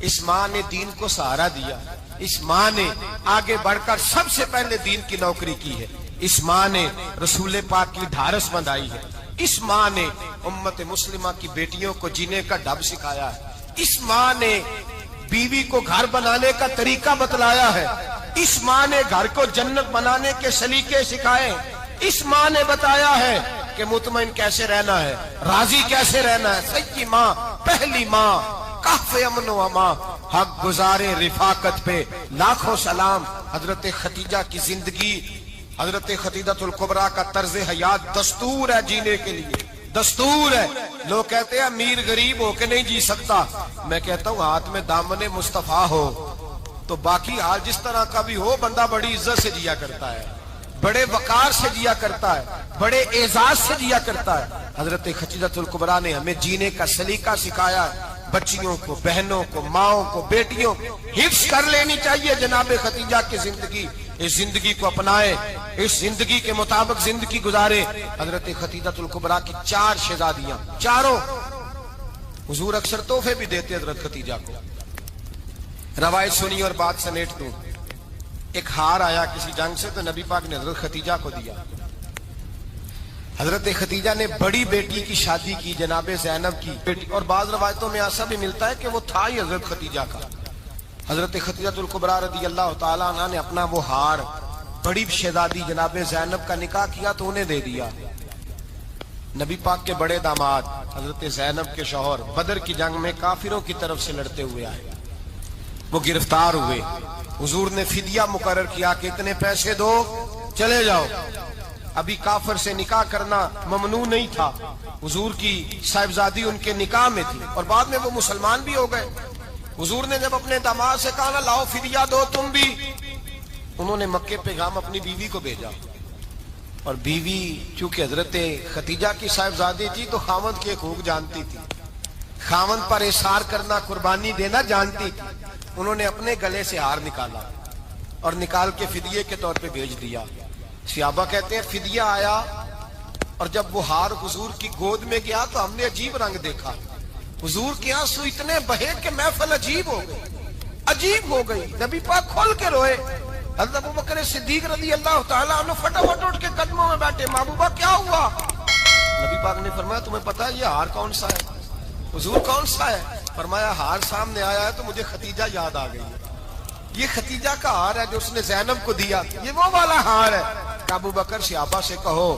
اس ماں نے دین کو سہارا دیا، اس ماں نے آگے بڑھ کر سب سے پہلے دین کی نوکری کی ہے، اس ماں نے رسول پاک کی ڈھارس بندھائی ہے، اس ماں نے امت مسلمہ کی بیٹیوں کو جینے کا ڈھب سکھایا ہے، اس ماں نے بیوی کو گھر بنانے کا طریقہ بتلایا ہے، اس ماں نے گھر کو جنت بنانے کے سلیقے سکھائے، اس ماں نے بتایا ہے کہ مطمئن کیسے رہنا ہے، راضی کیسے رہنا ہے۔ سچی ماں، پہلی ماں، کہف امن و امان، حق گزارے رفاقت پہ لاکھوں سلام۔ حضرت خدیجہ کی زندگی، حضرت خدیجہ الکبریٰ کا طرز حیات دستور ہے جینے کے لیے، دستور ہے۔ لوگ کہتے ہیں امیر غریب ہو کے نہیں جی سکتا، میں کہتا ہوں ہاتھ میں دامن مصطفیٰ ہو تو باقی حال جس طرح کا بھی ہو، بندہ بڑی عزت سے جیا کرتا ہے، بڑے وقار سے جیا کرتا ہے، بڑے اعزاز سے جیا کرتا ہے۔ حضرت خدیجہ الکبریٰ نے ہمیں جینے کا سلیقہ سکھایا ہے، بچیوں کو، بہنوں کو، ماؤں کو، بیٹیوں کو حفظ کر لینی چاہیے جناب خدیجہ کی زندگی، اس زندگی کو اپنائے، اس زندگی کے مطابق زندگی گزارے۔ حضرت خدیجہ الکبریٰ کی 4 شہزادیاں، چاروں حضور اکثر تحفے بھی دیتے حضرت خدیجہ کو۔ روایت سنی اور بات سمیٹ دوں، ایک ہار آیا کسی جنگ سے تو نبی پاک نے حضرت خدیجہ کو دیا۔ حضرت خدیجہ نے بڑی بیٹی کی شادی کی، جناب زینب کی بیٹی، اور بعض روایتوں میں ایسا بھی ملتا ہے کہ وہ تھا ہی حضرت خدیجہ کا۔ حضرت خدیجہ الکبریٰ رضی اللہ تعالیٰ عنہ نے اپنا وہ ہار بڑی شہزادی جناب زینب کا نکاح کیا تو انہیں دے دیا۔ نبی پاک کے بڑے داماد حضرت زینب کے شوہر بدر کی جنگ میں کافروں کی طرف سے لڑتے ہوئے آئے، وہ گرفتار ہوئے، حضور نے فدیہ مقرر کیا کہ اتنے پیسے دو چلے جاؤ۔ ابھی کافر سے نکاح کرنا ممنوع نہیں تھا، حضور کی صاحبزادی ان کے نکاح میں تھی اور بعد میں وہ مسلمان بھی ہو گئے۔ حضور نے جب اپنے داماد سے کہا نا لاؤ فدیہ دو تم بھی، انہوں نے مکے پیغام اپنی بیوی کو بھیجا، اور بیوی چونکہ حضرت خدیجہ کی صاحبزادی تھی تو خاوند کے حقوق جانتی تھی، خاوند پر احسار کرنا، قربانی دینا جانتی تھی. انہوں نے اپنے گلے سے ہار نکالا اور نکال کے فدیے کے طور پہ بھیج دیا. صحابہ کہتے ہیں فدیہ آیا اور جب وہ ہار حضور کی گود میں گیا تو ہم نے عجیب رنگ دیکھا. حضور کے آنسو اتنے بہے کہ محفل عجیب ہو گئی. نبی پاک کھول کے روئے. حضرت ابوبکر صدیق رضی اللہ تعالیٰ عنہ فٹافٹ اٹھ کے قدموں میں بیٹھے. محبوبہ کیا ہوا؟ نبی پاک نے فرمایا تمہیں پتا ہے یہ ہار کون سا ہے؟ حضور کون سا ہے؟ فرمایا ہار سامنے آیا ہے تو مجھے ختیجہ یاد آ گئی. یہ ختیجہ کا ہار ہے جو اس نے زینب کو دیا، یہ وہ والا ہار ہے. ابو بکر صحابہ سے کہو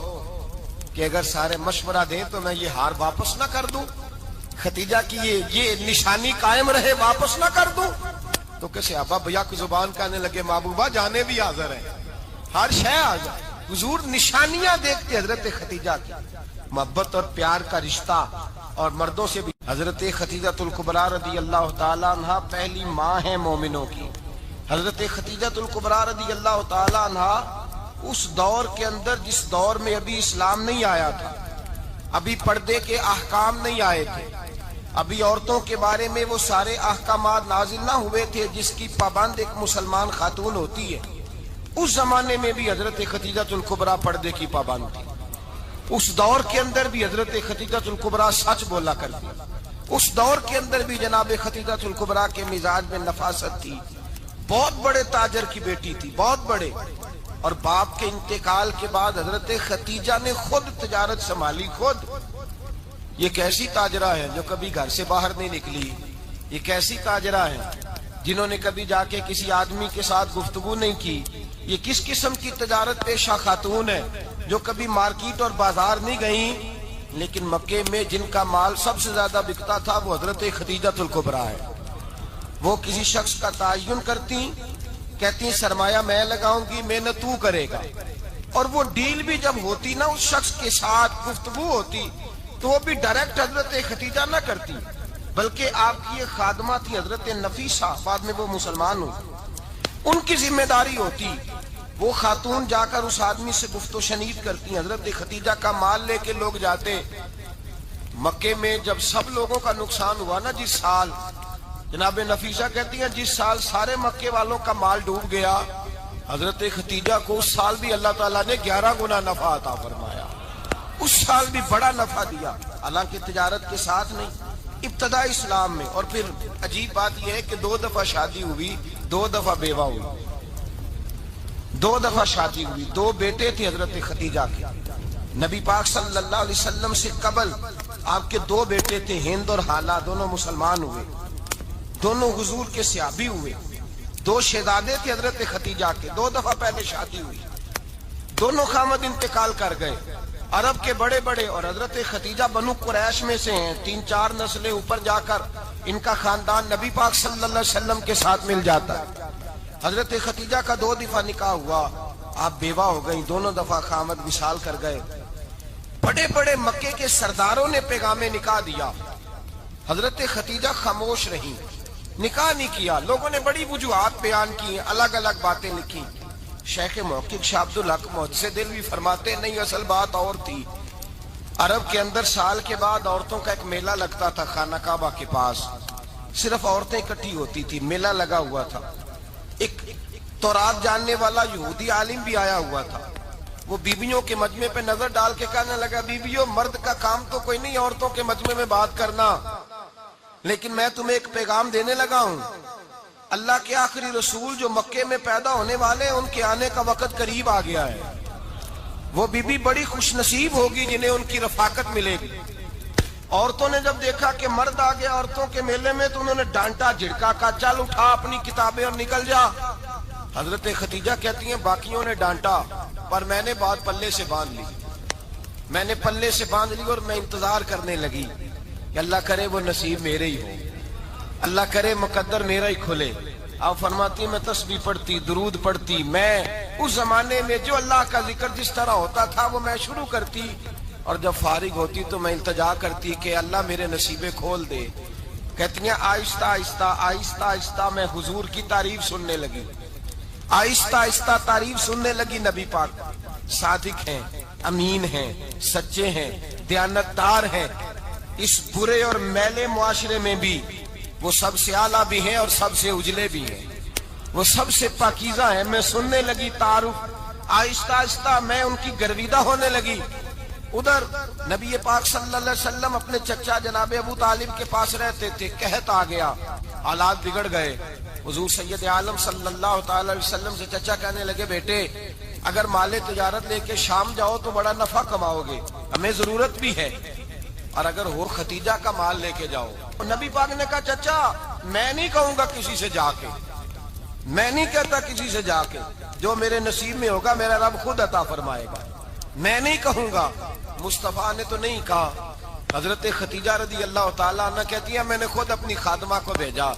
کہ اگر سارے مشورہ دیں تو میں یہ ہار واپس نہ کر دوں، ختیجہ کی یہ نشانی قائم رہے، واپس نہ کر دوں. تو کہ صحابہ بھیا کی زبان کہنے لگے محبوبہ جانے بھی حاضر ہیں، ہر شے آ جائے. حضور نشانیاں دیکھتے حضرت ختیجہ کی محبت اور پیار کا رشتہ، اور مردوں سے بھی. حضرت ختیجہ الکبریٰ رضی اللہ تعالیٰ عنہ پہلی ماں ہیں مومنوں کی. حضرت ختیجہ الکبریٰ رضی اللہ تعالیٰ عنہ اس دور کے اندر جس دور میں ابھی اسلام نہیں آیا تھا، ابھی پردے کے احکام نہیں آئے تھے، ابھی عورتوں کے بارے میں وہ سارے احکامات نازل نہ ہوئے تھے جس کی پابند ایک مسلمان خاتون ہوتی ہے. اس زمانے میں بھی حضرت ختیجہ الکبریٰ پردے کی پابند تھی. اس دور کے اندر بھی حضرت ختیجہ الکبریٰ سچ بولا کرتی. اس دور کے اندر بھی جناب ختیجہ الکبریٰ کے مزاج میں نفاست تھی. بہت بڑے تاجر کی بیٹی تھی، بہت بڑے. اور باپ کے انتقال کے بعد حضرت ختیجہ نے خود تجارت سنبھالی. خود. یہ کیسی تاجرہ ہے جو کبھی گھر سے باہر نہیں نکلی؟ یہ کیسی تاجرہ ہے جنہوں نے کبھی جا کے کسی آدمی کے ساتھ گفتگو نہیں کی؟ یہ کس قسم کی تجارت پیشہ خاتون ہے جو کبھی مارکیٹ اور بازار نہیں گئیں؟ لیکن مکے میں جن کا مال سب سے زیادہ بکتا تھا وہ حضرت ختیجہ الکبریٰ ہے. وہ کسی شخص کا تعین کرتی، کہتی سرمایہ میں لگاؤں گی، محنت تو کرے گا. اور وہ ڈیل بھی جب ہوتی نا، اس شخص کے ساتھ گفتگو ہوتی تو وہ بھی ڈائریکٹ حضرت ختیجہ نہ کرتی، بلکہ آپ کی ایک خادمہ تھی حضرت نفیسہ، بعد میں وہ مسلمان ہوئی. ان کی ذمہ داری ہوتی، وہ خاتون جا کر اس آدمی سے گفت و شنید کرتی. حضرت ختیجہ کا مال لے کے لوگ جاتے. مکے میں جب سب لوگوں کا نقصان ہوا نا، جس سال، جناب نفیسہ کہتی ہیں جس سال سارے مکے والوں کا مال ڈوب گیا، حضرت ختیجہ کو اس سال بھی اللہ تعالیٰ نے 11 گنا نفع عطا فرمایا. اس سال بھی بڑا نفع دیا، حالانکہ تجارت کے ساتھ نہیں، ابتدا اسلام میں. اور پھر عجیب بات یہ ہے کہ 2 دفعہ شادی ہوئی، 2 دفعہ بیوہ ہوئی، 2 دفعہ شادی ہوئی. 2 بیٹے تھے حضرت ختیجہ کے. نبی پاک صلی اللہ علیہ وسلم سے قبل آپ کے 2 بیٹے تھے، ہند اور حالہ، دونوں مسلمان ہوئے، دونوں حضور کے صحابی ہوئے. 2 شہزادے تھے حضرت ختیجہ کے، 2 دفعہ پہلے شادی ہوئی. دونوں خامد انتقال کر گئے، عرب کے بڑے بڑے. اور حضرت ختیجہ بنو قریش میں سے ہیں، 3-4 نسلیں اوپر جا کر ان کا خاندان نبی پاک صلی اللہ علیہ وسلم کے ساتھ مل جاتا ہے. حضرت ختیجہ کا 2 دفعہ نکاح ہوا، آپ بیوہ ہو گئی، دونوں دفعہ خامد وصال کر گئے. بڑے بڑے مکے کے سرداروں نے پیغام نکاح دیا، حضرت ختیجہ خاموش رہی، نکاح نہیں کیا. لوگوں نے بڑی وجوہات بیان کی، الگ الگ باتیں لکھی. شیخ محقق شاہ عبدالحق محدث دہلوی فرماتے نہیں، اصل بات اور تھی. عرب کے اندر سال کے بعد عورتوں کا ایک میلہ لگتا تھا خانہ کعبہ کے پاس، صرف عورتیں اکٹھی ہوتی تھی، میلہ لگا ہوا تھا. ایک تورات جاننے والا یہودی عالم بھی آیا ہوا تھا. وہ بیویوں کے مجمع پہ نظر ڈال کے کہنے لگا، بیویوں مرد کا کام تو کوئی نہیں عورتوں کے مجمع میں بات کرنا، لیکن میں تمہیں ایک پیغام دینے لگا ہوں. اللہ کے آخری رسول جو مکے میں پیدا ہونے والے ہیں، ان کے آنے کا وقت قریب آ گیا ہے. وہ بیوی بڑی خوش نصیب ہوگی جنہیں ان کی رفاقت ملے گی. عورتوں نے جب دیکھا کہ مرد آ گیا عورتوں کے میلے میں تو انہوں نے ڈانٹا جھڑکا، کہا چل اٹھا اپنی کتابیں اور نکل جا. حضرت ختیجہ کہتی ہیں باقیوں نے ڈانٹا پر میں نے بات پلے سے باندھ لی، میں نے پلے سے باندھ لی اور میں انتظار کرنے لگی کہ اللہ کرے وہ نصیب میرے ہی ہو، اللہ کرے مقدر میرا ہی کھلے. آپ فرماتی میں تسبیح پڑھتی، درود پڑھتی. میں اس زمانے میں جو اللہ کا ذکر جس طرح ہوتا تھا وہ میں شروع کرتی، اور جب فارغ ہوتی تو میں التجا کرتی کہ اللہ میرے نصیبے کھول دے. کہتی ہیں آہستہ آہستہ آہستہ آہستہ میں حضور کی تعریف سننے لگی، آہستہ آہستہ تعریف سننے لگی. نبی پاک صادق ہیں، امین ہیں، سچے ہیں، دیانتدار ہیں. اس برے اور میلے معاشرے میں بھی وہ سب سے اعلیٰ بھی ہیں اور سب سے اجلے بھی ہیں، وہ سب سے پاکیزہ ہیں۔ میں سننے لگی تعارف، آہستہ آہستہ میں ان کی گرویدہ ہونے لگی۔ ادھر نبی پاک صلی اللہ علیہ وسلم اپنے چچا جناب ابو طالب کے پاس رہتے تھے، قحط آ گیا، حالات بگڑ گئے۔ حضور سید عالم صلی اللہ تعالی علیہ وسلم سے چچا کہنے لگے، بیٹے اگر مال تجارت لے کے شام جاؤ تو بڑا نفع کماؤ گے، ہمیں ضرورت بھی ہے، اور اگر ہور ختیجہ کا مال لے کے جاؤ۔ نبی پاک نے کہا، چچا میں نہیں کہوں گا کسی سے جا کے، میں نہیں کہتا کسی سے جا کے، جو میرے نصیب میں ہوگا میرا رب خود عطا فرمائے گا، میں نہیں کہوں گا۔ مصطفیٰ نے تو نہیں کہا۔ حضرت ختیجہ رضی اللہ تعالیٰ عنہ کہتی ہے، میں نے خود اپنی خادمہ کو بھیجا،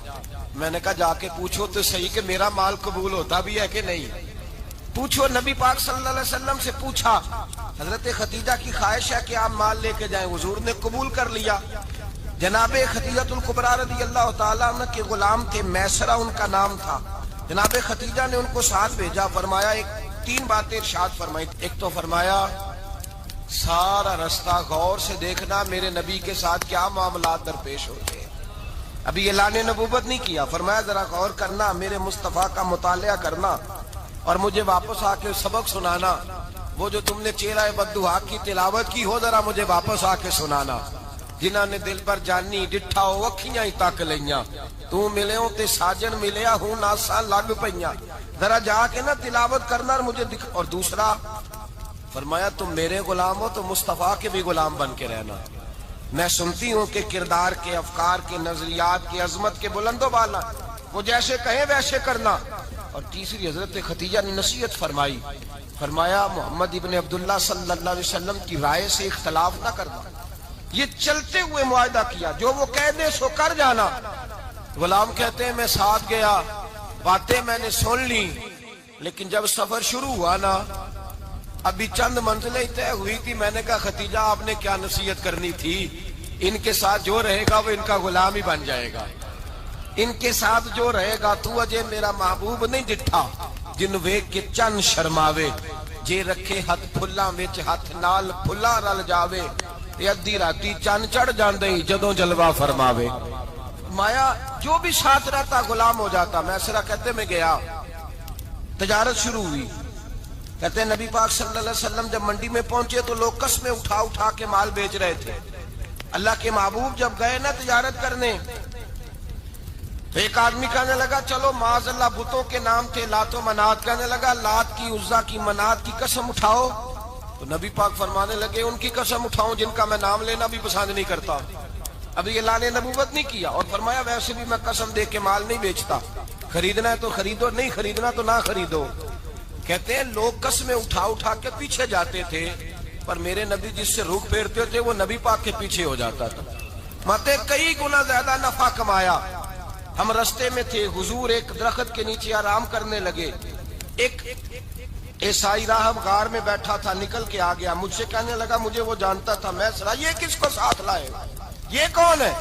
میں نے کہا جا کے پوچھو تو صحیح کہ میرا مال قبول ہوتا بھی ہے کہ نہیں، پوچھو۔ نبی پاک صلی اللہ علیہ وسلم سے پوچھا، حضرت ختیجہ کی خواہش ہے کہ آپ مال لے کے جائیں، حضور نے قبول کر لیا۔ جناب ختیجہ الکبریٰ رضی اللہ تعالیٰ عنہ کے غلام تھے، میسرہ ان کا نام تھا۔ جناب ختیجہ نے ان کو ساتھ بھیجا، فرمایا تین باتیں ارشاد فرمائی۔ ایک تو فرمایا سارا رستہ غور سے دیکھنا میرے نبی کے ساتھ کیا معاملات درپیش ہوتے ہیں، ابھی اعلان نبوت نہیں کیا، فرمایا ذرا غور کرنا، میرے مصطفیٰ کا مطالعہ کرنا اور مجھے واپس آ کے سبق سنانا، وہ جو تم نے چہرہ بددعا کی تلاوت کی ہو ذرا مجھے واپس آ کے سنانا۔ جنہاں نے دل پر جانی ڈٹھا ہو اکھیاں ہی تک لیاں، تو ملے ہوں تے ساجن ملیا ہوں ناساں لگ پئیاں، ذرا جا کے نا تلاوت کرنا اور مجھے دکھ۔ اور دوسرا فرمایا تم میرے غلام ہو تو مصطفیٰ کے بھی غلام بن کے رہنا، میں سنتی ہوں کہ کردار کے، افکار کے، نظریات کے، عظمت کے بلند و بالا، وہ جیسے کہیں ویسے کرنا۔ اور تیسری حضرت ختیجہ نے نصیحت فرمائی، فرمایا محمد ابن عبداللہ صلی اللہ علیہ وسلم کی رائے سے اختلاف نہ کرنا، یہ چلتے ہوئے معاہدہ کیا، جو وہ کہہ دے سو کر جانا۔ غلام کہتے ہیں میں ساتھ گیا، باتیں میں نے سن لی، لیکن جب سفر شروع ہوا نا ابھی چند منزلیں طے ہوئی تھی، میں نے کہا ختیجہ آپ نے کیا نصیحت کرنی تھی، ان کے ساتھ جو رہے گا وہ ان کا غلام ہی بن جائے گا، ان کے ساتھ جو رہے گا تو اجے میرا محبوب نہیں ڈٹھا جن ویکھ کے چن شرماوے، جے رکھے ہاتھ پھلاں وچ ہاتھ نال پھلا رل جاوے، تے ادھی راتی چن چڑھ جاندے جدوں جلوہ فرماوے۔ مایا جو بھی ساتھ رہتا غلام ہو جاتا۔ میسرہ کہتے میں گیا، تجارت شروع ہوئی، کہتے ہیں نبی پاک صلی اللہ علیہ وسلم جب منڈی میں پہنچے تو لوگ قسمیں اٹھا اٹھا کے مال بیچ رہے تھے۔ اللہ کے محبوب جب گئے نا تجارت کرنے تو ایک آدمی کہنے لگا چلو معاذ اللہ بتوں کے نام تھے لات و منات، کہنے لگا لات کی، عزا کی، منات کی قسم اٹھاؤ، تو نبی پاک فرمانے لگے ان کی قسم اٹھاؤں جن کا میں نام لینا بھی پسند نہیں کرتا، ابھی اعلان نبوت نہیں کیا، اور فرمایا ویسے بھی میں قسم دے کے مال نہیں بیچتا، خریدنا ہے تو خریدو، نہیں خریدنا تو نہ خریدو۔ کہتے ہیں لوگ قسمیں اٹھا اٹھا کے پیچھے جاتے تھے، پر میرے نبی جس سے رخ پھیرتے تھے وہ نبی پاک کے پیچھے ہو جاتا تھا۔ ماتے کئی گنا زیادہ نفع کمایا۔ ہم رستے میں تھے، حضور ایک درخت کے نیچے آرام کرنے لگے، ایک عیسائی راہب غار میں بیٹھا تھا، نکل کے آ گیا، مجھ سے کہنے لگا مجھے وہ جانتا تھا، میں سرا یہ کس کو ساتھ لائے، یہ کون ہے؟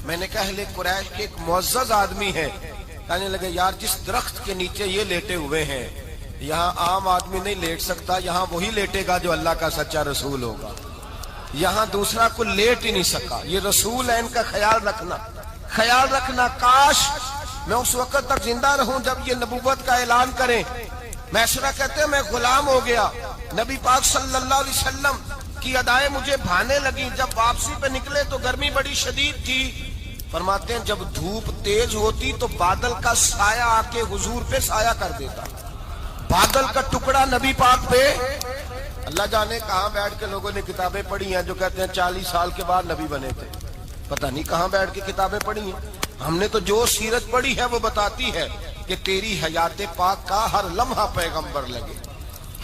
میں نے کہا اہل قریش کے ایک معزز آدمی ہے۔ کہنے لگے یار جس درخت کے نیچے یہ لیٹے ہوئے ہیں یہاں عام آدمی نہیں لیٹ سکتا، یہاں وہی لیٹے گا جو اللہ کا سچا رسول ہوگا، یہاں دوسرا کوئی لیٹ ہی نہیں سکا، یہ رسول ہے، ان کا خیال رکھنا، خیال رکھنا۔ کاش میں اس وقت تک زندہ رہوں جب یہ نبوت کا اعلان کریں۔ میسرہ کہتے ہیں میں غلام ہو گیا، نبی پاک صلی اللہ علیہ وسلم کی ادائیں مجھے بھانے لگی۔ جب واپسی پہ نکلے تو گرمی بڑی شدید تھی، فرماتے ہیں جب دھوپ تیز ہوتی تو بادل کا سایہ آ کے حضور پہ سایہ کر دیتا، بادل کا ٹکڑا نبی پاک پہ۔ اللہ جانے کہاں بیٹھ کے لوگوں نے کتابیں پڑھی ہیں جو کہتے ہیں 40 سال کے بعد نبی بنے تھے، پتہ نہیں کہاں بیٹھ کے کتابیں پڑھی ہیں۔ ہم نے تو جو سیرت پڑھی ہے وہ بتاتی ہے کہ تیری حیات پاک کا ہر لمحہ پیغمبر لگے،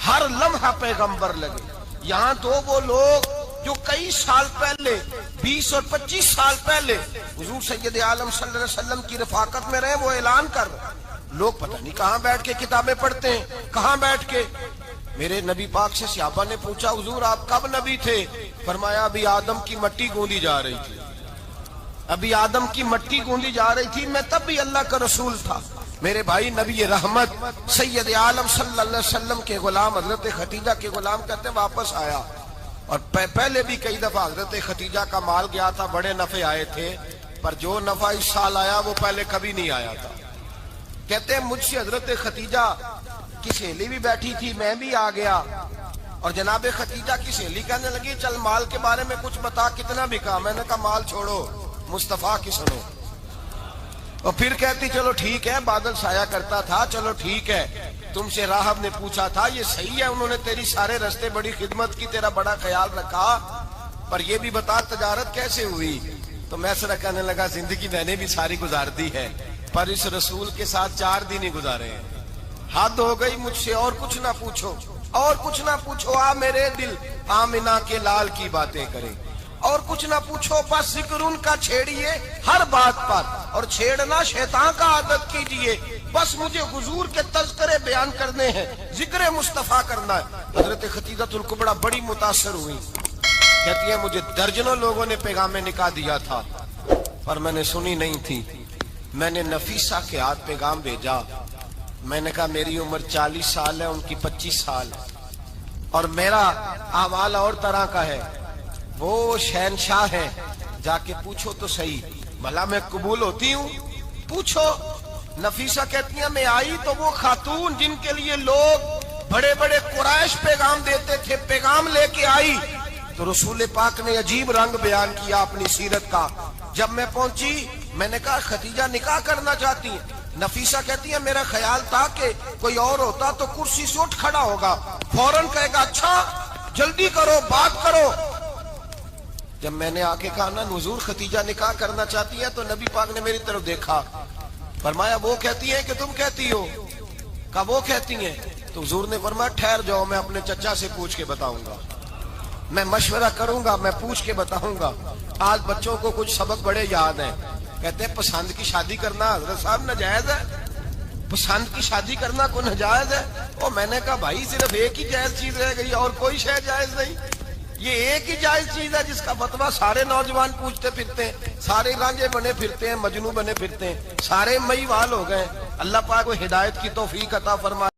ہر لمحہ پیغمبر لگے۔ یہاں تو وہ لوگ جو کئی سال پہلے 20 اور 25 سال پہلے حضور سید عالم صلی اللہ علیہ وسلم کی رفاقت میں رہے، وہ اعلان کر رہے، لوگ پتہ نہیں کہاں بیٹھ کے کتابیں پڑھتے ہیں، کہاں بیٹھ کے۔ میرے نبی پاک سے صحابہ نے پوچھا حضور آپ کب نبی تھے؟ فرمایا ابھی آدم کی مٹی گوندی جا رہی تھی، ابھی آدم کی مٹی گوندی جا رہی تھی، میں تب بھی اللہ کا رسول تھا۔ میرے بھائی نبی رحمت سید عالم صلی اللہ علیہ وسلم کے غلام حضرت ختیجہ کے غلام کہتے ہیں واپس آیا، اور پہلے بھی کئی دفعہ حضرت ختیجہ کا مال گیا تھا، بڑے نفع آئے تھے، پر جو نفع اس سال آیا وہ پہلے کبھی نہیں آیا تھا۔ کہتے ہیں مجھ سے حضرت ختیجہ کی سہیلی بھی بیٹھی تھی، میں بھی آ گیا، اور جناب ختیجہ کی سہیلی کہنے لگی چل مال کے بارے میں کچھ بتا، کتنا بکا؟ میں نے کہا مال چھوڑو، مصطفیٰ کی سنو۔ اور پھر کہتی چلو ٹھیک ہے، بادل سایہ کرتا تھا، چلو ٹھیک ہے، تم سے راہب نے پوچھا تھا، یہ صحیح ہے، انہوں نے تیری سارے رستے بڑی خدمت کی، تیرا بڑا خیال رکھا، پر یہ بھی بتا تجارت کیسے ہوئی؟ تو میں سرا کہنے لگا زندگی میں نے بھی ساری گزار دی ہے، پر اس رسول کے ساتھ 4 دن ہی گزارے ہیں، حد ہو گئی مجھ سے، اور کچھ نہ پوچھو، اور کچھ نہ پوچھو، آ میرے دل آمنہ کے لال کی باتیں کرے، اور کچھ نہ پوچھو، بس ذکر ان کا چھیڑیے ہر بات پر، اور چھیڑنا شیطان کا عادت کیجئے، بس مجھے حضور کے تذکرے بیان کرنے ہیں، ذکر مصطفیٰ کرنا ہے۔ حضرت ختیجۃ الکبریٰ بڑی متاثر ہوئی، کہتی ہے مجھے درجنوں لوگوں نے پیغام نکاح دیا تھا، پر میں نے سنی نہیں تھی، میں نے نفیسہ کے ہاتھ پیغام بھیجا، میں نے کہا میری عمر 40 سال ہے، ان کی 25 سال ہے، اور میرا احوال اور طرح کا ہے، وہ شہنشاہ ہے، جا کے پوچھو تو صحیح، بھلا میں قبول ہوتی ہوں؟ پوچھو۔ نفیسہ کہتی ہیں میں آئی تو وہ خاتون جن کے لیے لوگ بڑے بڑے قریش پیغام دیتے تھے، پیغام لے کے آئی، تو رسول پاک نے عجیب رنگ بیان کیا اپنی سیرت کا۔ جب میں پہنچی میں نے کہا ختیجہ نکاح کرنا چاہتی ہیں؟ نفیسہ کہتی ہے میرا خیال تھا کہ کوئی اور ہوتا تو کرسی سے اٹھ کھڑا ہوگا، فوراً کہے گا اچھا جلدی کرو بات کرو۔ جب میں نے آ کے کہا نا حضور ختیجہ نکاح کرنا چاہتی ہے، تو نبی پاک نے میری طرف دیکھا، فرمایا وہ کہتی ہے کہ تم کہتی ہو؟ کہا وہ کہتی ہیں۔ تو حضور نے فرمایا ٹھہر جاؤ، میں اپنے چچا سے پوچھ کے بتاؤں گا، میں مشورہ کروں گا، میں پوچھ کے بتاؤں گا۔ آج بچوں کو کچھ سبق بڑے یاد ہیں، کہتے ہیں پسند کی شادی کرنا حضرت صاحب ناجائز ہے، پسند کی شادی کرنا کوئی ناجائز ہے؟ اور میں نے کہا بھائی صرف ایک ہی جائز چیز رہ گئی، اور کوئی شے جائز نہیں، یہ ایک ہی جائز چیز ہے جس کا فتویٰ سارے نوجوان پوچھتے پھرتے ہیں، سارے رانجے بنے پھرتے ہیں، مجنوں بنے پھرتے ہیں، سارے مئی وال ہو گئے۔ اللہ پاک کو ہدایت کی توفیق عطا فرمائے۔